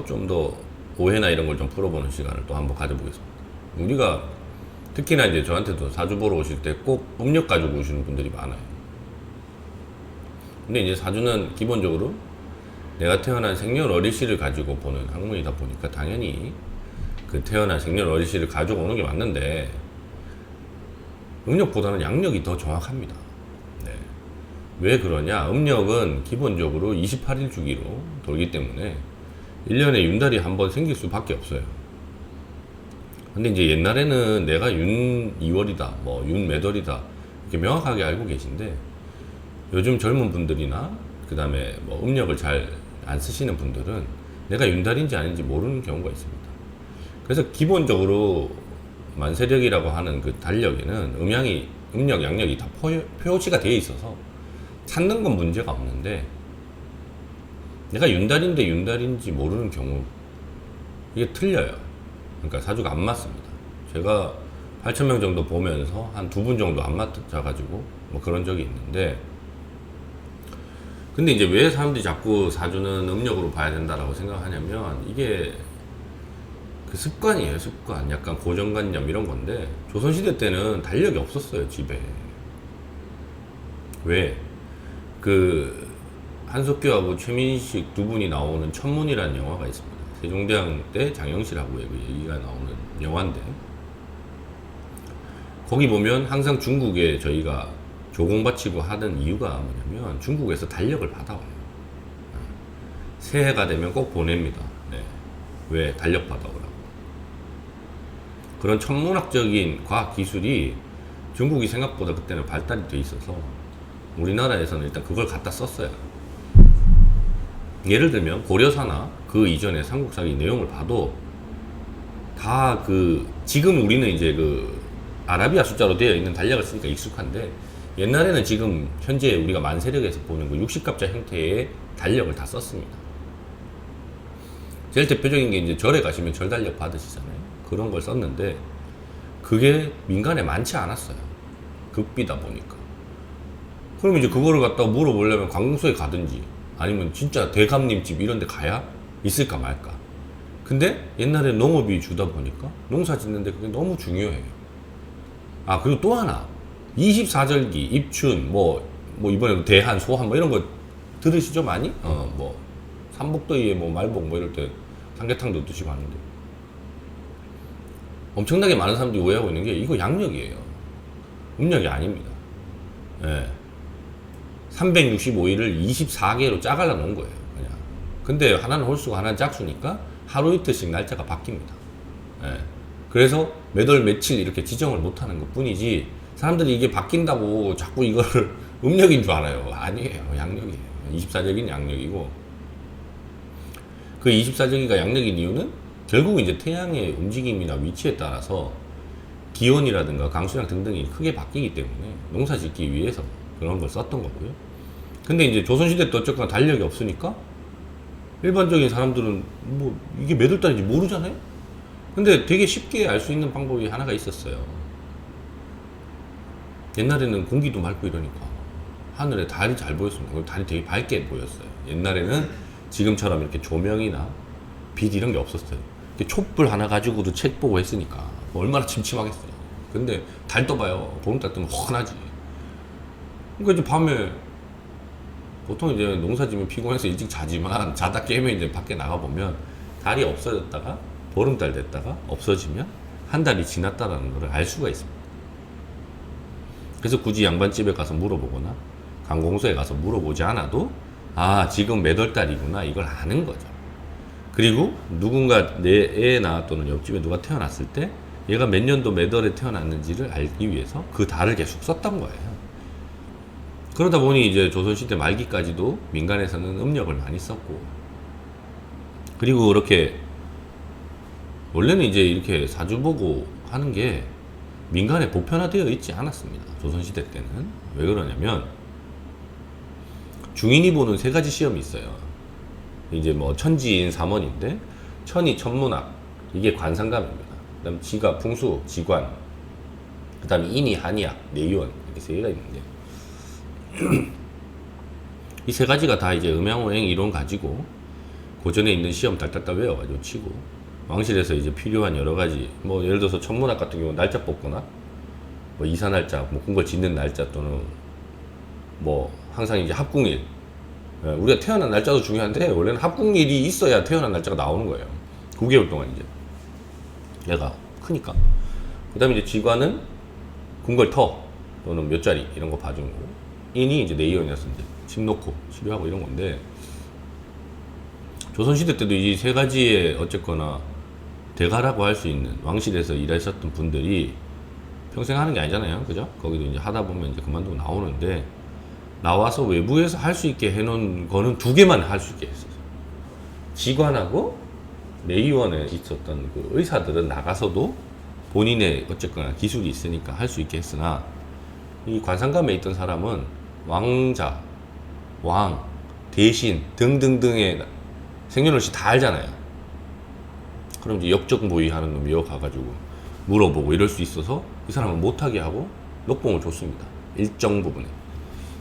좀 더 오해나 이런 걸 좀 풀어보는 시간을 또 한번 가져보겠습니다. 우리가 특히나 이제 저한테도 사주 보러 오실 때 꼭 음력 가지고 오시는 분들이 많아요. 근데 이제 사주는 기본적으로 내가 태어난 생년월일시를 가지고 보는 학문이다 보니까 당연히 그 태어난 생년월일시를 가지고 오는 게 맞는데, 음력보다는 양력이 더 정확합니다. 네. 왜 그러냐? 음력은 기본적으로 28일 주기로 돌기 때문에 1년에 윤달이 한 번 생길 수밖에 없어요. 근데 이제 옛날에는 내가 윤 2월이다, 뭐 윤 몇 월이다 이렇게 명확하게 알고 계신데, 요즘 젊은 분들이나 그 다음에 뭐 음력을 잘 안 쓰시는 분들은 내가 윤달인지 아닌지 모르는 경우가 있습니다. 그래서 기본적으로 만세력이라고 하는 그 달력에는 음력, 양력이 다 표시가 되어 있어서 찾는 건 문제가 없는데, 내가 윤달인데 윤달인지 모르는 경우, 이게 틀려요. 그러니까 사주가 안 맞습니다. 제가 8,000명 정도 보면서 한 2분 정도 안 맞아가지고 뭐 그런 적이 있는데, 근데 이제 왜 사람들이 자꾸 사주는 음력으로 봐야 된다라고 생각하냐면, 이게 그 습관이에요, 습관. 약간 고정관념 이런 건데, 조선시대 때는 달력이 없었어요, 집에. 왜? 그 한석규하고 최민식 두 분이 나오는 천문이라는 영화가 있습니다. 세종대왕 때 장영실하고의 그 얘기가 나오는 영화인데, 거기 보면 항상 중국에 저희가 조공바치고 하는 이유가 뭐냐면, 중국에서 달력을 받아와요. 새해가 되면 꼭 보냅니다. 네. 왜? 달력 받아오라고. 그런 천문학적인 과학 기술이 중국이 생각보다 그때는 발달이 돼 있어서 우리나라에서는 일단 그걸 갖다 썼어요. 예를 들면 고려사나 그 이전의 삼국사기 내용을 봐도 다 지금 우리는 이제 아라비아 숫자로 되어 있는 달력을 쓰니까 익숙한데, 옛날에는 지금 현재 우리가 만세력에서 보는 그 60갑자 형태의 달력을 다 썼습니다. 제일 대표적인 게 이제 절에 가시면 절 달력 받으시잖아요. 그런 걸 썼는데 그게 민간에 많지 않았어요. 극비다 보니까. 그럼 이제 그거를 갖다가 물어보려면 관공서에 가든지 아니면 진짜 대감님 집 이런 데 가야 있을까 말까. 근데 옛날에 농업이 주다 보니까 농사 짓는데 그게 너무 중요해요. 아, 그리고 또 하나, 24절기, 입춘, 뭐 이번에 대한, 소한 뭐 이런 거 들으시죠 많이? 뭐 삼복더위에 뭐 말복 뭐 이럴 때 삼계탕도 드시고 하는데, 엄청나게 많은 사람들이 오해하고 있는 게 이거 양력이에요. 음력이 아닙니다. 예. 365일을 24개로 짜갈라 놓은 거예요, 그냥. 근데 하나는 홀수고 하나는 짝수니까 하루 이틀씩 날짜가 바뀝니다. 예. 그래서 몇 월 며칠 이렇게 지정을 못 하는 것 뿐이지, 사람들이 이게 바뀐다고 자꾸 이거를 음력인 줄 알아요. 아니에요. 양력이에요. 24절기는 양력이고, 그 24절기가 양력인 이유는 결국 이제 태양의 움직임이나 위치에 따라서 기온이라든가 강수량 등등이 크게 바뀌기 때문에 농사 짓기 위해서 그런 걸 썼던 거고요. 근데 이제 조선시대 때 어쨌거나 달력이 없으니까 일반적인 사람들은 뭐 이게 몇 월 달인지 모르잖아요? 근데 되게 쉽게 알 수 있는 방법이 하나가 있었어요. 옛날에는 공기도 맑고 이러니까 하늘에 달이 잘 보였습니다. 달이 되게 밝게 보였어요. 옛날에는 지금처럼 이렇게 조명이나 빛 이런 게 없었어요. 촛불 하나 가지고도 책 보고 했으니까 뭐 얼마나 침침하겠어요. 근데 달 떠봐요. 보름달 뜨면 훤하지. 그러니까 이제 밤에 보통 이제 농사 지면 피곤해서 일찍 자지만, 자다 깨면 이제 밖에 나가보면 달이 없어졌다가 보름달 됐다가 없어지면 한 달이 지났다라는 걸 알 수가 있습니다. 그래서 굳이 양반집에 가서 물어보거나 관공서에 가서 물어보지 않아도, 아, 지금 몇 월 달이구나, 이걸 아는 거죠. 그리고 누군가 내 애나 또는 옆집에 누가 태어났을 때 얘가 몇 년도 몇 월에 태어났는지를 알기 위해서 그 달을 계속 썼던 거예요. 그러다 보니 이제 조선시대 말기까지도 민간에서는 음력을 많이 썼고, 그리고 이렇게 원래는 이제 이렇게 사주 보고 하는 게 민간에 보편화되어 있지 않았습니다. 조선시대 때는. 왜 그러냐면, 중인이 보는 3가지 시험이 있어요. 이제 뭐 천지인 3원인데, 천이 천문학, 이게 관상감입니다. 그 다음 지가 풍수, 지관, 그 다음에 인이 한의학, 내유원, 이렇게 3개가 있는데, 이 3가지가 다 이제 음양오행 이론 가지고 고전에 있는 시험 딸딸딸 외워가지고 치고 왕실에서 이제 필요한 여러 가지 뭐 예를 들어서 천문학 같은 경우 날짜 뽑거나 뭐 이사 날짜, 뭐 궁궐 짓는 날짜 또는 뭐 항상 이제 합궁일 우리가 태어난 날짜도 중요한데 원래는 합궁일이 있어야 태어난 날짜가 나오는 거예요. 9개월 동안 이제 얘가 크니까. 그 다음에 이제 지관은 궁궐터 또는 몇 자리 이런 거 봐주는 거고 인이 이제 내의원이라서 이제 침 놓고 치료하고 이런 건데 조선시대 때도 이 세 가지의 어쨌거나 대가라고 할 수 있는 왕실에서 일하셨던 분들이 평생 하는 게 아니잖아요. 그죠? 거기도 이제 하다 보면 이제 그만두고 나오는데 나와서 외부에서 할 수 있게 해놓은 거는 두 개만 할 수 있게 했어요. 지관하고 내의원에 있었던 그 의사들은 나가서도 본인의 어쨌거나 기술이 있으니까 할 수 있게 했으나 이 관상감에 있던 사람은 왕자, 왕, 대신 등등등의 생년월시 다 알잖아요. 그럼 이제 역적무의 하는 놈이 여기 가가지고 물어보고 이럴 수 있어서 이 사람은 못하게 하고 녹봉을 줬습니다. 일정 부분에.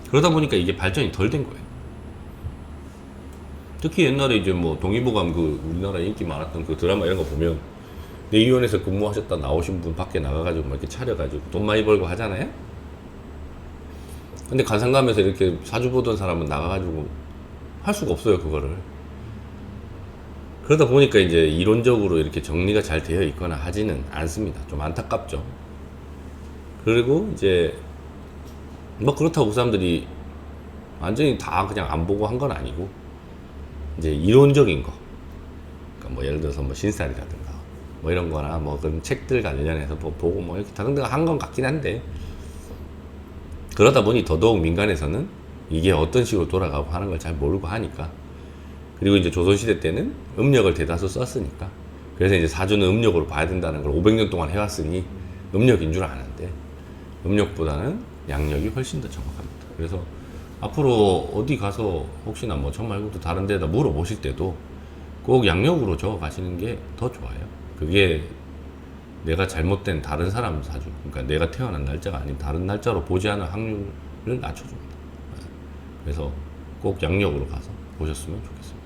그러다 보니까 이게 발전이 덜 된 거예요. 특히 옛날에 이제 뭐 동의보감 그 우리나라에 인기 많았던 그 드라마 이런 거 보면 내의원에서 근무하셨다 나오신 분 밖에 나가가지고 막 이렇게 차려가지고 돈 많이 벌고 하잖아요. 근데 관상감에서 이렇게 사주 보던 사람은 나가가지고 할 수가 없어요, 그거를. 그러다 보니까 이제 이론적으로 이렇게 정리가 잘 되어 있거나 하지는 않습니다. 좀 안타깝죠. 그리고 이제 뭐 그렇다고 그 사람들이 완전히 다 그냥 안 보고 한 건 아니고 이제 이론적인 거, 그러니까 뭐 예를 들어서 뭐 신살이라든가 뭐 이런 거나 뭐 그런 책들 관련해서 뭐 보고 뭐 이렇게 다른 데가 한 건 같긴 한데 그러다 보니 더더욱 민간에서는 이게 어떤 식으로 돌아가고 하는 걸 잘 모르고 하니까. 그리고 이제 조선시대 때는 음력을 대다수 썼으니까 그래서 이제 사주는 음력으로 봐야 된다는 걸 500년 동안 해왔으니 음력인 줄 아는데 음력보다는 양력이 훨씬 더 정확합니다. 그래서 앞으로 어디 가서 혹시나 뭐 저 말고도 다른 데다 물어보실 때도 꼭 양력으로 적어 가시는 게 더 좋아요. 그게 내가 잘못된 다른 사람 사주, 그러니까 내가 태어난 날짜가 아닌 다른 날짜로 보지 않을 확률을 낮춰줍니다. 그래서 꼭 양력으로 가서 보셨으면 좋겠습니다.